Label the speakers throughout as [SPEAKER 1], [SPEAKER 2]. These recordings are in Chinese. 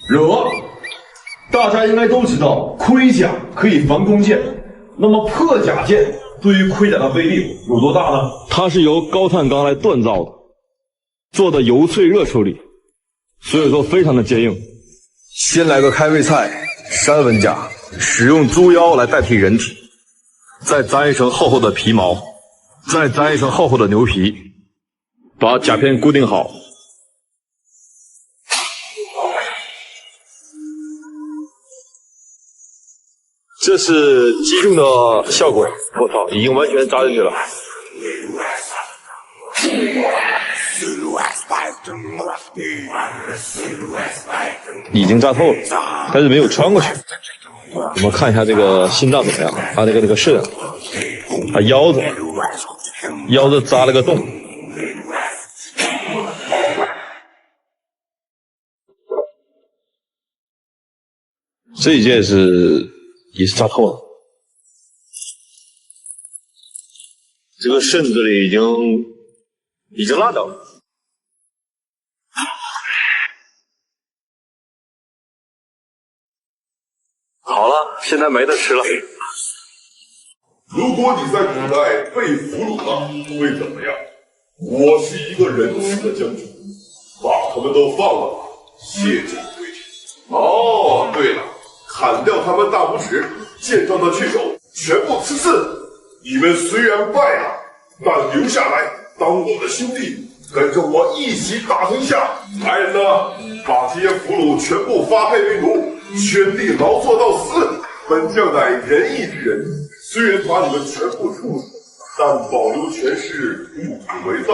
[SPEAKER 1] 惹。大家应该都知道，盔甲可以防弓箭，那么破甲剑对于盔甲的威力有多大呢？它是由高碳钢来锻造的，做的油脆热处理，所以说非常的坚硬。先来个开胃菜，山纹甲，使用猪腰来代替人体，再粘一层厚厚的皮毛，再粘一层厚厚的牛皮，把甲片固定好。这是击中的效果，我操，已经完全扎进去了。已经扎透了，但是没有穿过去。我们看一下这个心脏怎么样？它那个肾，它腰子扎了个洞。这一件也是扎透了，这个肾这里已经烂掉了。好了，现在没得吃了。
[SPEAKER 2] 如果你在古代被俘虏了，会怎么样？我是一个仁慈的将军，把他们都放了吧，谢绝对敌。哦，对了，砍掉他们大拇指，健壮的去手全部吃刺。你们虽然败了，但留下来当我的兄弟，跟着我一起打天下。来人呐，把这些俘虏全部发配为奴，圈地劳作到死。本将乃仁义之人，虽然把你们全部处死，但保留全尸，入土为葬。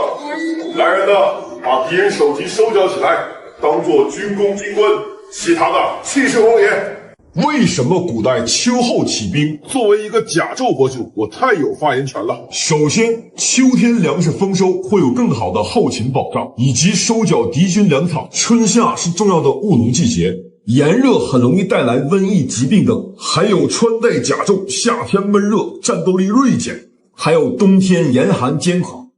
[SPEAKER 2] 来人呐，把敌人首级收缴起来，当作军功金官，其他的气势红颜。为什么古代秋后起兵？作为一个甲胄博主，我太有发言权了。首先，秋天粮食丰收，会有更好的后勤保障，以及收缴敌军粮草。春夏是重要的务农季节，炎热很容易带来瘟疫、疾病等，还有穿戴甲胄，夏天闷热，战斗力锐减，还有冬天严寒艰苦。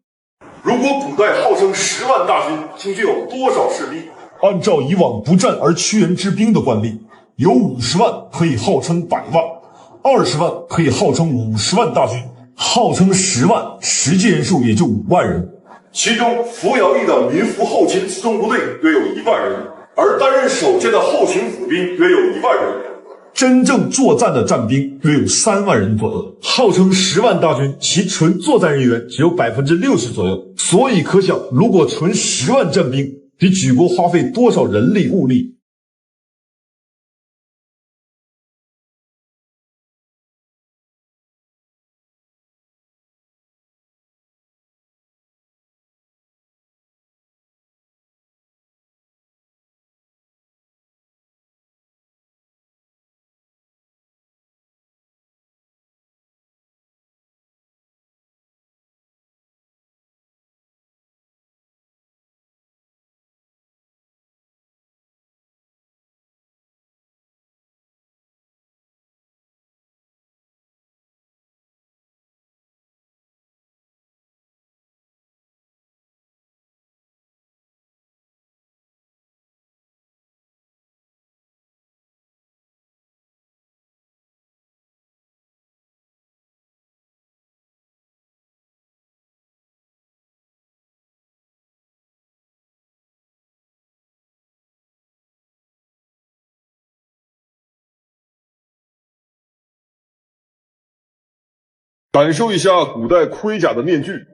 [SPEAKER 2] 如果古代号称10万大军，究竟有多少士兵？按照以往不战而屈人之兵的惯例，有50万可以号称100万，20万可以号称50万大军，号称10万，实际人数也就5万人。其中服徭役的民服后勤自动部队约有1万人，而担任首舰的后勤府兵约有1万人。真正作战的战兵约有3万人左右，号称10万大军，其纯作战人员只有60%左右。所以可想，如果纯10万战兵，得举国花费多少人力物力？感受一下古代盔甲的面具。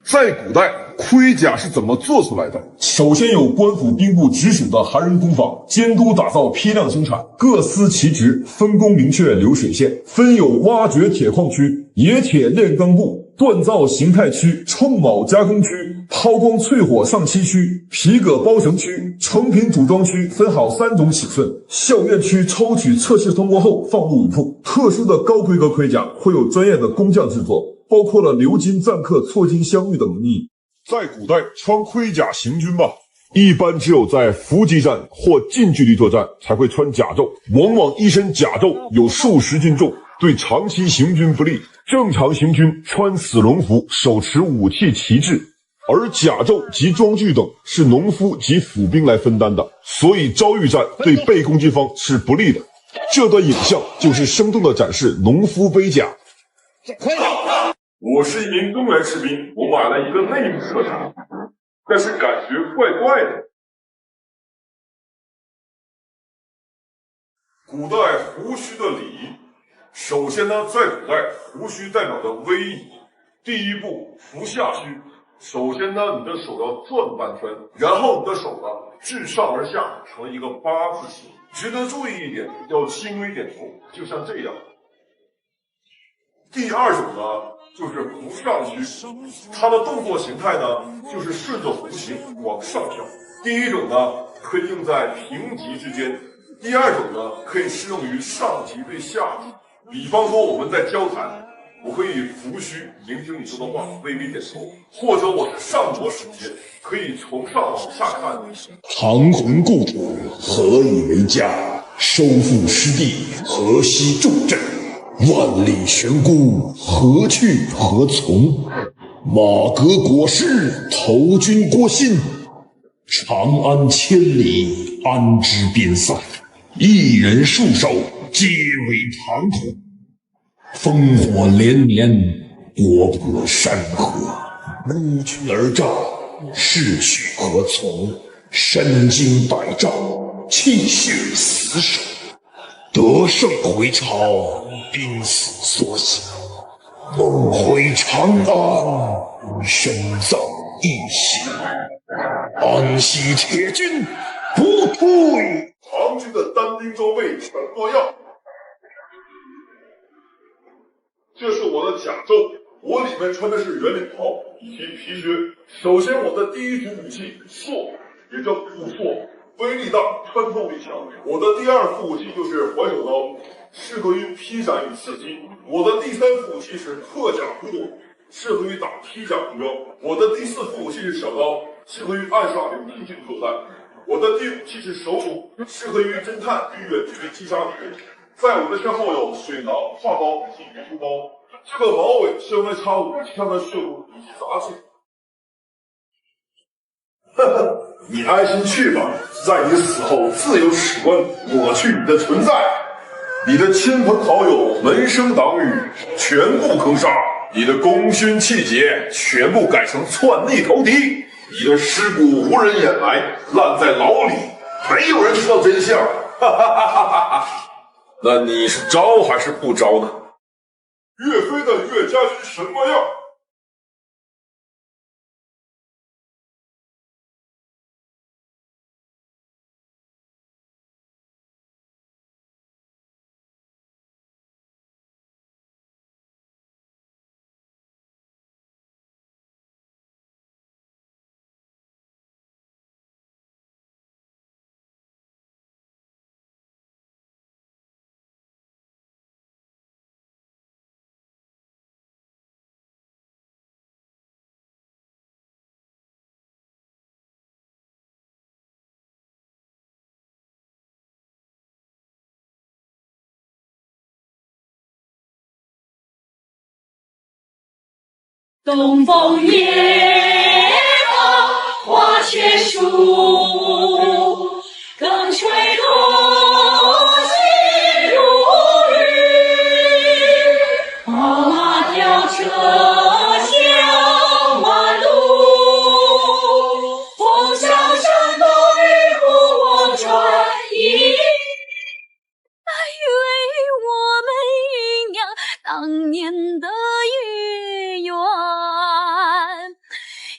[SPEAKER 2] 在古代，盔甲是怎么做出来的？首先有官府兵部直属的韩人工坊，监督打造批量生产，各司其职，分工明确，流水线。分有挖掘铁矿区、冶铁炼钢部、锻造形态区、冲铆加工区、抛光淬火上漆区、皮革包绳区、成品组装区，分好3种尺寸。校验区抽取测试通过后放入武铺。特殊的高规格盔甲会有专业的工匠制作，包括了鎏金、錾刻、错金镶玉等工艺。在古代，穿盔甲行军吧，一般只有在伏击战或近距离作战才会穿甲胄，往往一身甲胄有数十斤重，对长期行军不利。正常行军穿死龙服，手持武器旗帜，而甲胄及装具等是农夫及府兵来分担的，所以遭遇战对被攻击方是不利的。这段影像就是生动地展示农夫背甲。我是一名中原士兵，我买了一个内幕特产，但是感觉怪怪的。古代胡须的礼仪，首先呢，在古代胡须代表着威仪。第一步，拂下须。首先呢，你的手要转半圈，然后你的手呢自上而下成一个8字形。值得注意一点，要轻微点头，就像这样。第二种呢，就是拂上须，它的动作形态呢，就是顺着弧形往上跳。第一种呢，可以用在平级之间；第二种呢，可以适用于上级对下级。比方说我们在交谈，我可以拂须聆听你说的话，微微点头，或者我是上国使节，可以从上往下看。
[SPEAKER 3] 唐魂故土，何以为家？收复失地，何西重镇？万里悬孤，何去何从？马革裹尸，投军郭信。长安千里，安知边塞？一人束手，皆为唐土。烽火连绵，国破山河。乌军而战，士去何从？身经百战，泣血死守。得胜回朝，兵死所向。梦回长安，身葬异乡。安西铁军，不退。
[SPEAKER 2] 唐军的单兵装备全多样。这是我的甲胄，我里面穿的是圆领袍以及皮靴。首先，我的第一组武器槊，也叫步槊，威力大，穿透力强。我的第二副武器就是怀手刀，适合于劈斩与刺击。我的第三副武器是破甲虎斗，适合于打披甲目标。我的第四副武器是小刀，适合于暗杀与僻静作战。我的第五器是手弩，适合于侦探与远距离击杀敌人。在我的身后有水囊、画包以及语书包。这个毛尾是用来插武器上的血污以及杂质。呵呵，你安心去吧，在你死后自有史官抹去你的存在，你的亲朋好友、门生党羽全部坑杀，你的功勋气节全部改成篡逆投敌，你的尸骨无人掩埋，烂在牢里，没有人知道真相。哈哈哈哈哈！那你是招还是不招呢？岳飞的岳家军什么样？
[SPEAKER 4] 东风夜放花雪树，更吹动心如雨。宝马跳车响万路，风萧山东与虎王传一。
[SPEAKER 5] 为我们酝酿当年的月圆，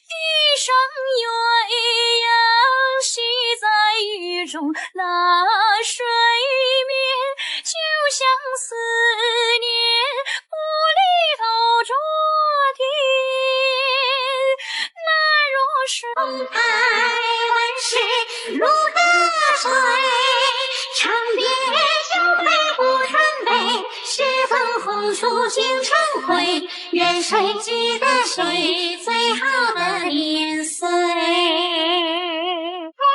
[SPEAKER 5] 一生鸳鸯戏在雨中拉水面，就像思念不离头着天。那若是
[SPEAKER 6] 爱万世如河水，长鞭就飞虎传北，十分红出京城会，远水记得水，最好的年岁。
[SPEAKER 4] 若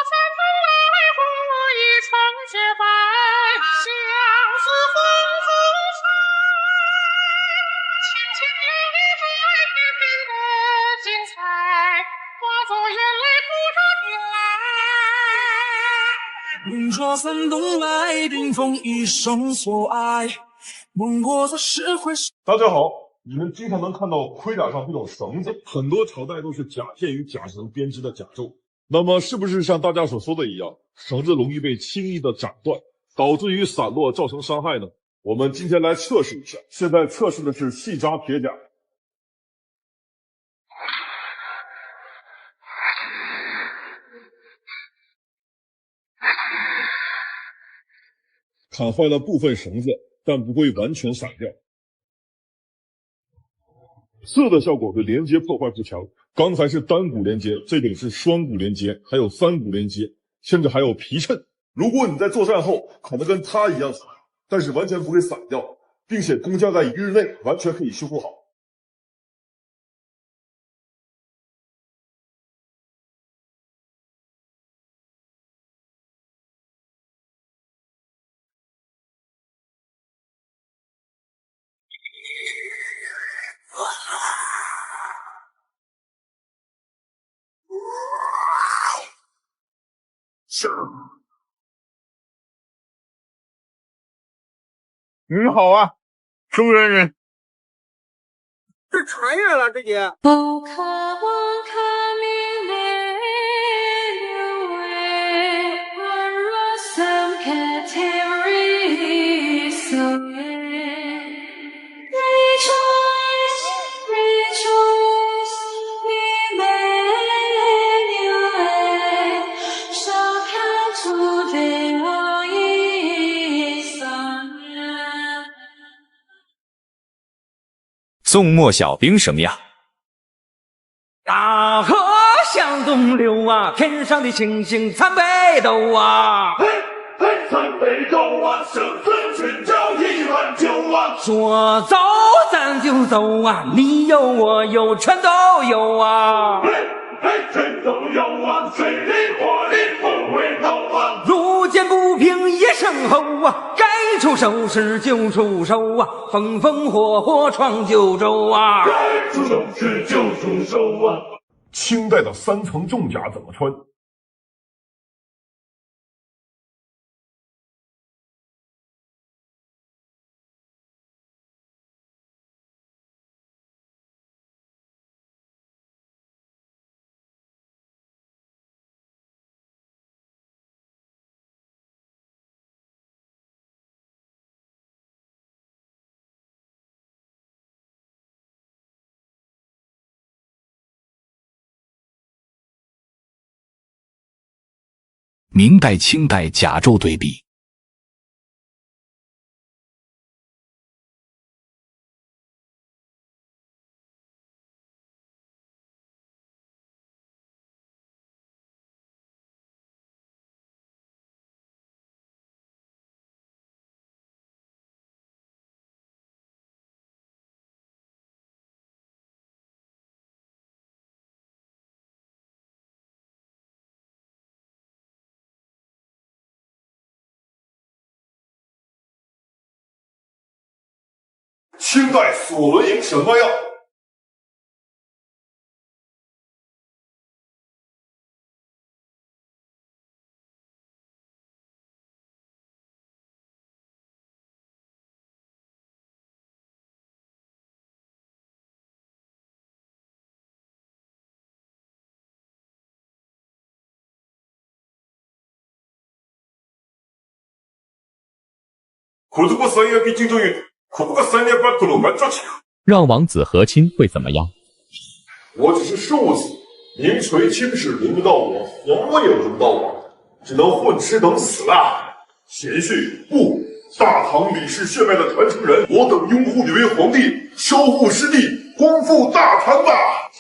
[SPEAKER 4] 三分来互一成结拜，相思风自吹。千千里在翩翩的精彩，化作眼泪哭着点来。问这山东来，冰封一生所爱。问过这是会是。
[SPEAKER 1] 大家好，你们经常能看到盔甲上这种绳子，很多朝代都是甲片与甲绳编织的甲胄。那么是不是像大家所说的一样，绳子容易被轻易的斩断，导致于散落造成伤害呢？我们今天来测试一下，现在测试的是细扎铁甲。砍坏了部分绳子，但不会完全散掉。刺的效果对连接破坏不强，刚才是单股连接，这里是双股连接，还有三股连接，甚至还有皮衬。如果你在作战后砍得跟它一样惨，但是完全不会散掉，并且工匠在1日内完全可以修复好。
[SPEAKER 7] 你好啊，中原人。这穿越了，这姐。
[SPEAKER 5] 不可忘，可明烈流为，宛若三刻天所愿。Rejoice, rejoice， 你美流少看出对我一双眼。
[SPEAKER 8] 宋末小兵什么样？
[SPEAKER 9] 大河向东流啊，天上的星星参北斗啊。
[SPEAKER 2] 参北斗啊，生死群交一碗酒啊。
[SPEAKER 9] 说走咱就走啊，你有我有全都有啊。
[SPEAKER 2] 全都有啊，水里火里不回头啊。
[SPEAKER 9] 路见不平一声吼啊，该出手时就出手啊，风风火火闯九州啊。
[SPEAKER 2] 该出手时就出手啊。
[SPEAKER 1] 清代的3层重甲怎么穿？
[SPEAKER 8] 明代、清代甲胄对比。
[SPEAKER 1] 清代索伦营什么样？
[SPEAKER 2] 그두고 사이에 비팅종이 그두고 사이에 밖으로 만져치。
[SPEAKER 10] 让王子和亲会怎么样？
[SPEAKER 1] 我只是庶子，名垂青史轮不到我，皇也轮不到我，只能混吃等死了。贤婿不，大唐李氏血脉的传承人，我等拥护你为皇帝，修复失地，光复大唐吧！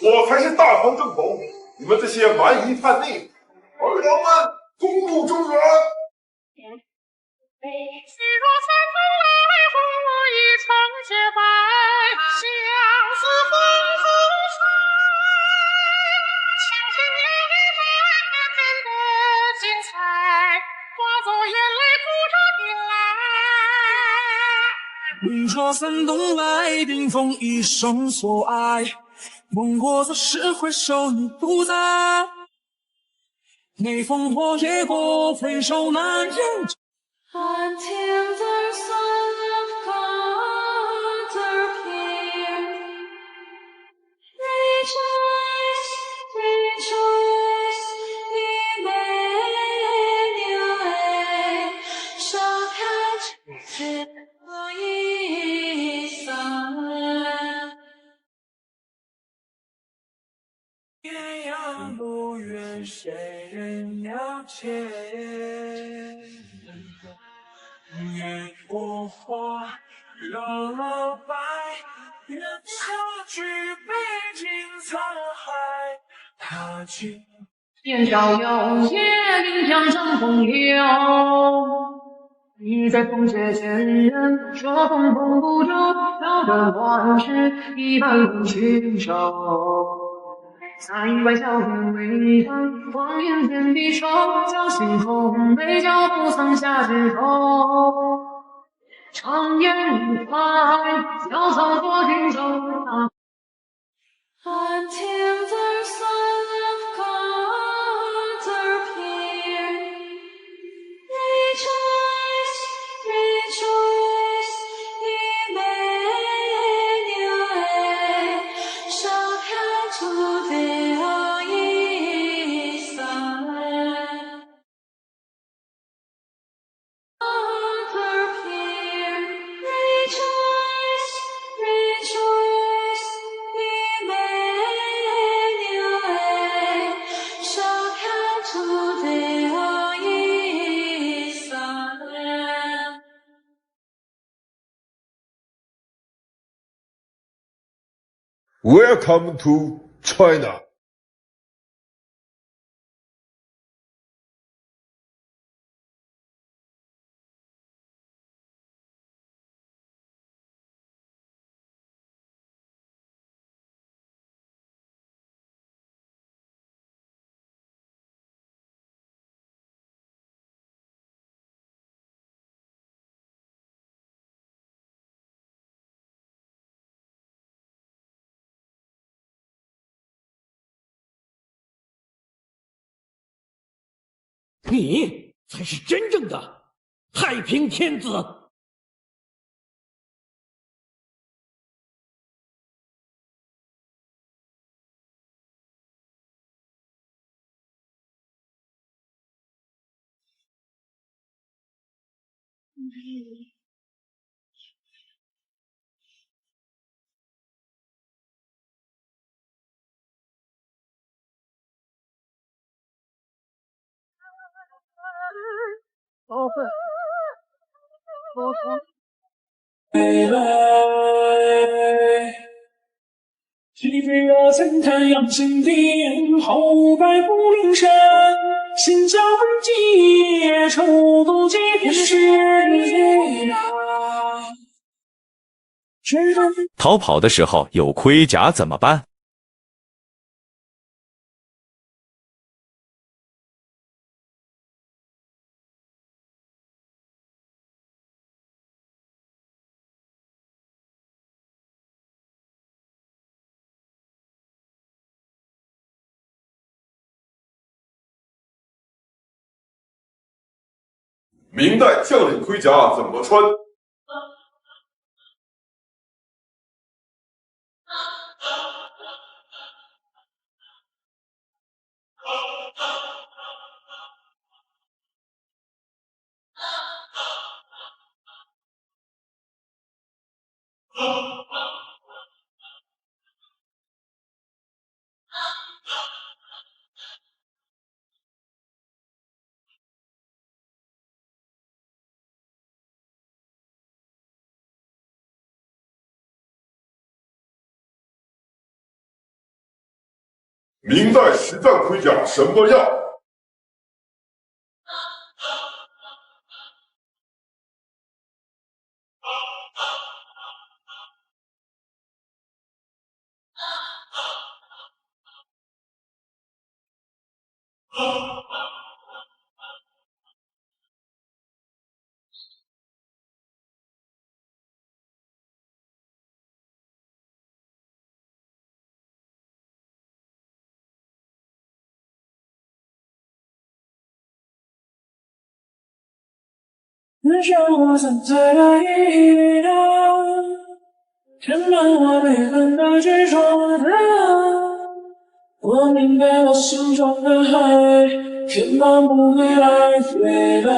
[SPEAKER 1] 我才是大唐正统，你们这些蛮夷叛逆，儿郎们公路中原。
[SPEAKER 4] 许若三分来互
[SPEAKER 6] 一程洁白，相思红拂腮。情情爱爱真的精彩，化作眼泪哭着醒来。
[SPEAKER 4] 你说山东来，顶峰一生所爱，梦过这时回首你不在。每逢破夜过，回首难人。
[SPEAKER 6] Until the Son of God appear, rejoice, rejoice, Emmanuel, 沙滩之子一散。
[SPEAKER 4] 天涯路远，谁人了解？月落花了了白，愿相聚北京沧海。他去
[SPEAKER 6] 天照耀，夜临江上风流。你在风雪前人，说风风不住，飘得乱世一般无寻手。三怪小天微风，望眼天地手，侥幸空杯酒，不曾下枝头。长夜一派，潦草多情愁。Until the Son of God appear, rejoice, rejoice, Emmanuel, 沙滩出的一散。God appear, rejoice, rejoice, Emmanuel, 沙滩出的一散。
[SPEAKER 2] Welcome to China。
[SPEAKER 11] 你才是真正的太平天子。
[SPEAKER 4] 未来，岂知若曾叹阳神殿，后拜不灵山，心交本界，愁独几片世间。
[SPEAKER 8] 逃跑的时候有盔甲怎么办？
[SPEAKER 2] 明代将领盔甲怎么穿？明代实战盔甲什么样？
[SPEAKER 4] 人生我存在的意义呢？填满我悲愤的执着的答案。我明白我心中的海，填满不会来回来。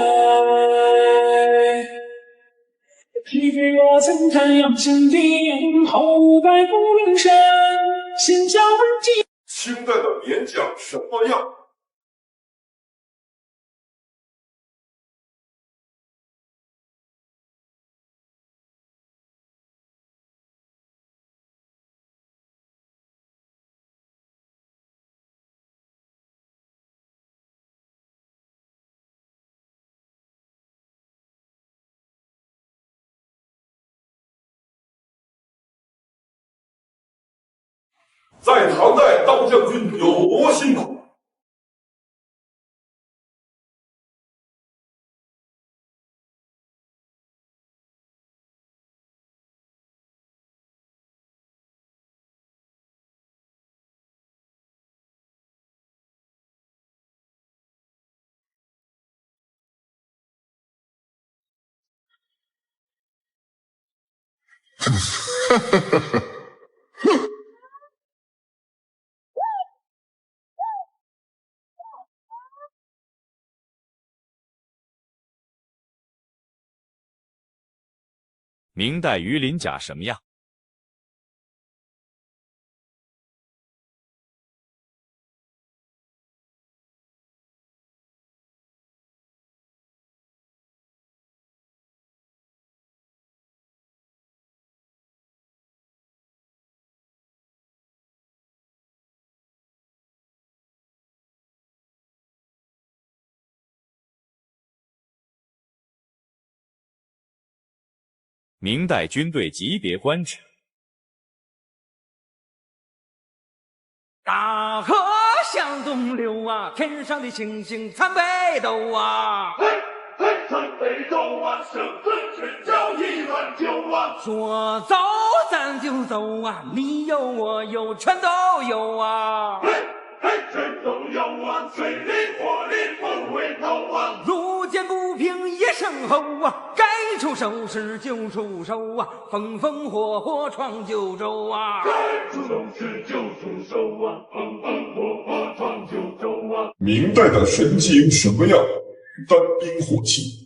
[SPEAKER 4] 疲惫我曾叹仰千顶，后百步临山，心焦温急。
[SPEAKER 2] 清代的演讲什么样？在唐代当将军有多辛苦？
[SPEAKER 8] 明代鱼鳞甲什么样？明代军队级别官职。
[SPEAKER 9] 大河向东流啊，天上的星星参北斗啊。
[SPEAKER 2] 嘿，嘿，参北斗啊，生存之交一碗酒啊。
[SPEAKER 9] 说走咱就走啊，你有我有全都有啊。
[SPEAKER 2] 嘿，嘿，全都有啊，水里火里不回头啊。
[SPEAKER 9] 路见不平一声吼啊，该出手时就出手啊，风风火火闯九州啊。
[SPEAKER 2] 该出手时就出手啊，风风火火闯九州啊。
[SPEAKER 3] 明代的神经什么样？单兵火器。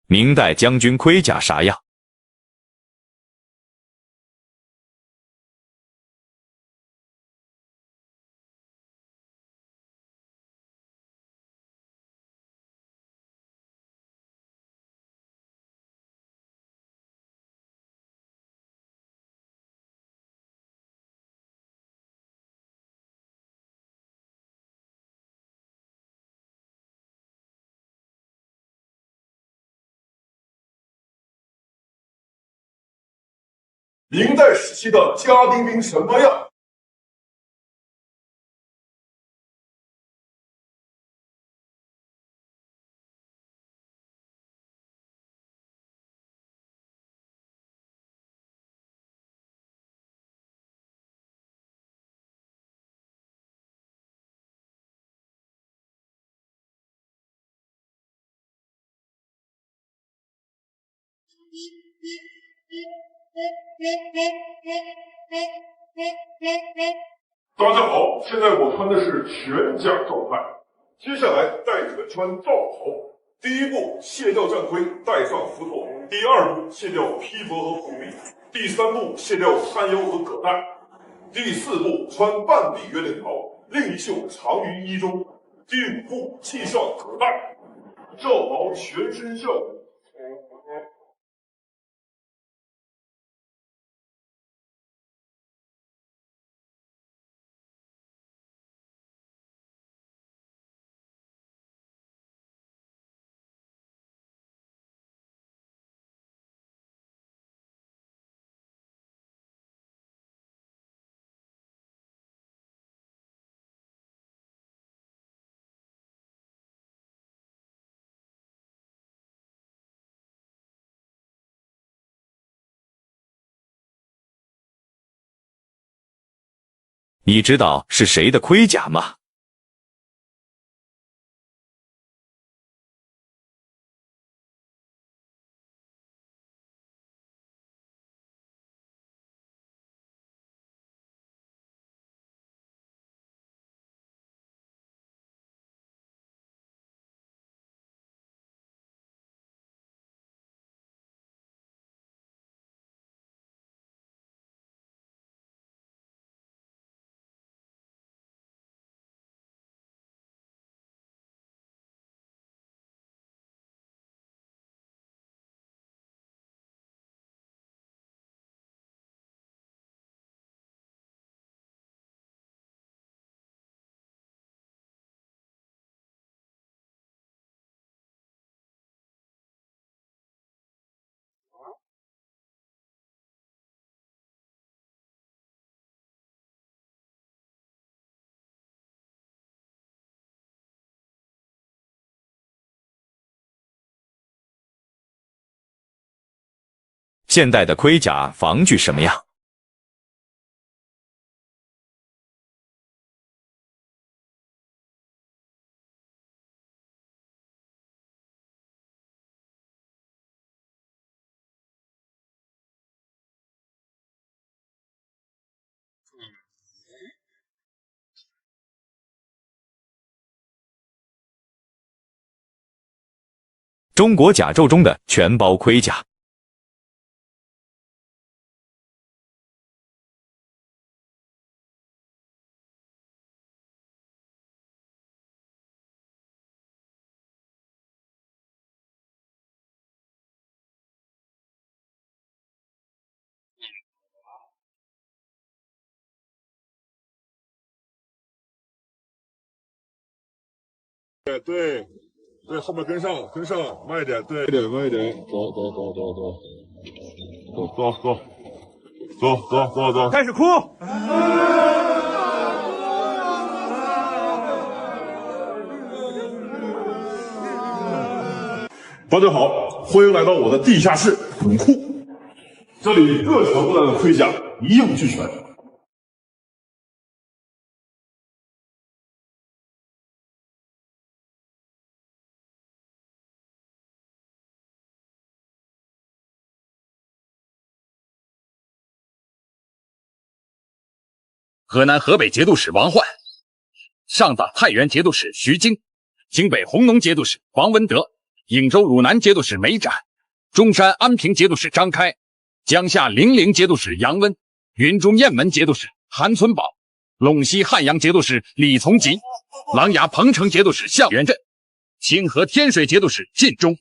[SPEAKER 8] 明代将军盔甲啥样？
[SPEAKER 2] 明代时期的家丁兵什么样？大家好，现在我穿的是全甲状态，接下来带你们穿罩袍。第一步，卸掉战盔，戴上斧头；第二步，卸掉披帛和虎臂；第三步，卸掉衫腰和葛带；第四步，穿半臂圆领袍；令袖藏于衣中，第五步系上葛带，罩袍全身效果。
[SPEAKER 8] 你知道是谁的盔甲吗？现代的盔甲防具什么样？中国甲胄中的全包盔甲。
[SPEAKER 2] 对，后面跟上，慢一点，对，慢一点，走，
[SPEAKER 7] 开始哭。
[SPEAKER 2] 大家好，欢迎来到我的地下室武库，这里各朝各代的盔甲一应俱全。
[SPEAKER 12] 河南河北节度使王焕，上党太原节度使徐经，京北弘农节度使王文德，颍州汝南节度使梅展，中山安平节度使张开，江夏零陵节度使杨温，云中雁门节度使韩存宝，陇西汉阳节度使李从吉，琅琊彭城节度使向元镇，清河天水节度使靳忠。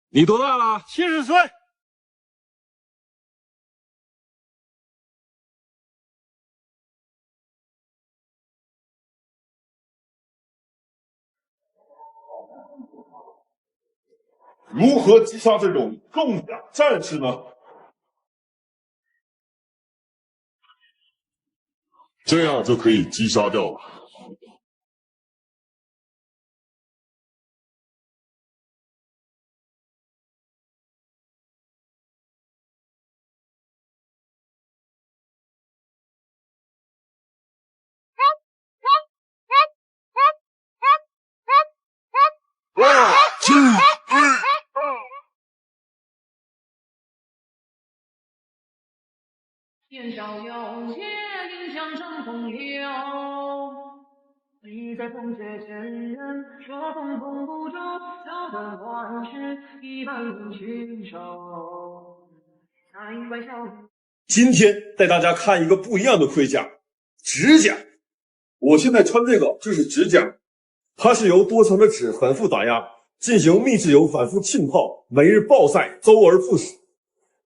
[SPEAKER 1] 你多大了
[SPEAKER 7] ？70岁。
[SPEAKER 2] 如何击杀这种重甲战士呢？这样就可以击杀掉了。
[SPEAKER 6] 年少有节，迎向长风流。你在风雪前人，说风风不周，笑得乱世一般人群手。才怪笑。
[SPEAKER 1] 今天带大家看一个不一样的盔甲——指甲。我现在穿这个就是指甲，它是由多层的纸反复打压，进行密制油反复浸泡，每日暴晒，周而复始。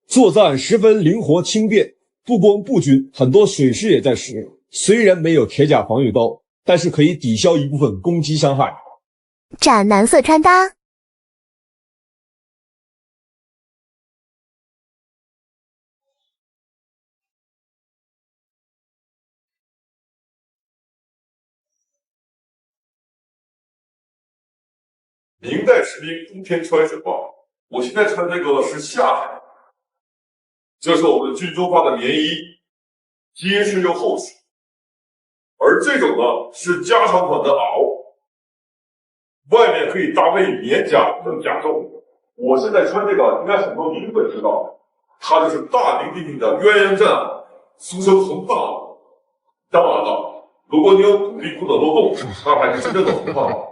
[SPEAKER 1] 作战十分灵活轻便，不光步军，很多水师也在使用。虽然没有铁甲防御刀，但是可以抵消一部分攻击伤害。
[SPEAKER 13] 斩男色穿搭。
[SPEAKER 2] 明代士兵冬天穿什么？我现在穿这个是夏天，这是我们军中发的棉衣，结实又厚实。而这种呢是加长款的袄，外面可以搭配棉甲更加重。我现在穿这个，应该很多名粉知道，它就是大名鼎鼎的鸳鸯战袄，俗称红大袄。当然了，如果你有鼓励库的漏洞，它还是真正的红大袄。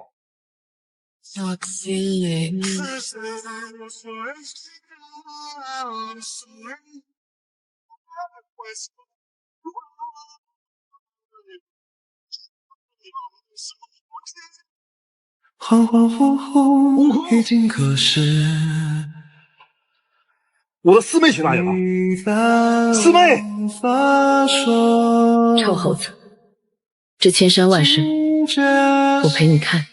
[SPEAKER 14] 恍恍惚惚，已经可是。
[SPEAKER 1] 我的师妹去哪里了？师妹！
[SPEAKER 15] 臭猴子，这千山万水，我陪你看。